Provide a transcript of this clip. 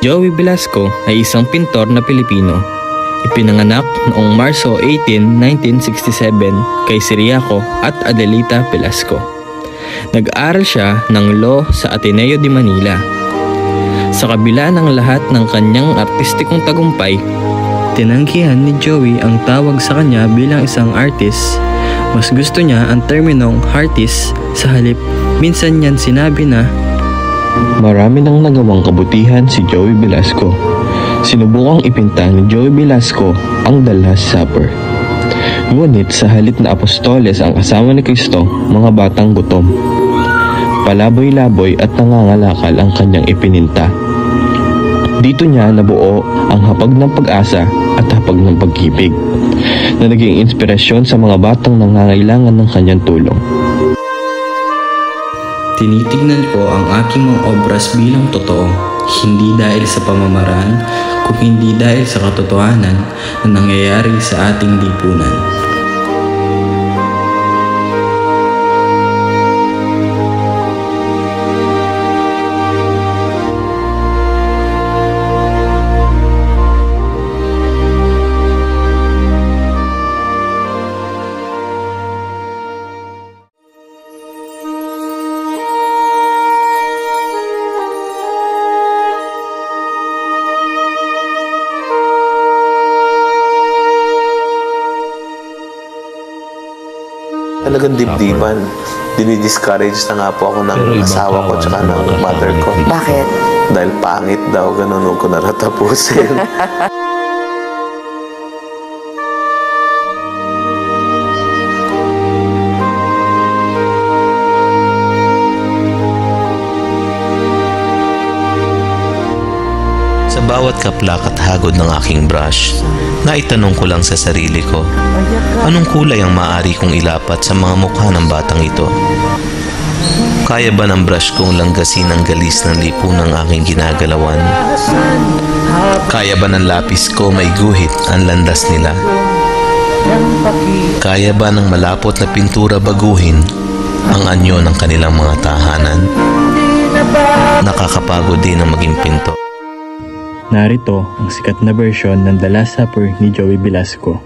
Joey Velasco ay isang pintor na Pilipino. Ipinanganak noong Marso 18, 1967 kay Ciriaco at Adelita Velasco. Nag-aral siya ng law sa Ateneo de Manila. Sa kabila ng lahat ng kanyang artistikong tagumpay, tinanggihan ni Joey ang tawag sa kanya bilang isang artist. Mas gusto niya ang terminong artist sa halip. Minsan niyan sinabi na, marami nang nagawang kabutihan si Joey Velasco. Sinubukang ipinta ni Joey Velasco ang The Last Supper. Ngunit sa halip na apostoles ang kasama ni Kristo, mga batang gutom. Palaboy-laboy at nangangalakal ang kanyang ipininta. Dito niya nabuo ang hapag ng pag-asa at hapag ng pag-ibig na naging inspirasyon sa mga batang nangangailangan ng kanyang tulong. Tinitignan ko ang aking mga obras bilang totoo, hindi dahil sa pamamaraan, kung hindi dahil sa katotohanan na nangyayari sa ating lipunan. Talagang dibdiban. Dinidiscourage na nga po ako ng asawa ko tsaka ng mother ko. Bakit? Dahil pangit daw, ganun ko naratapusin. Sa bawat kaplak at hagod ng aking brush, naitanong ko lang sa sarili ko, anong kulay ang maaari kong ilapat sa mga mukha ng batang ito? Kaya ba ng brush kong langgasin ang galis ng lipunang aking ginagalawan? Kaya ba ng lapis ko may guhit ang landas nila? Kaya ba ng malapot na pintura baguhin ang anyo ng kanilang mga tahanan? Nakakapagod din ang maging pinto. Narito ang sikat na version ng The Last Supper ni Joey Velasco.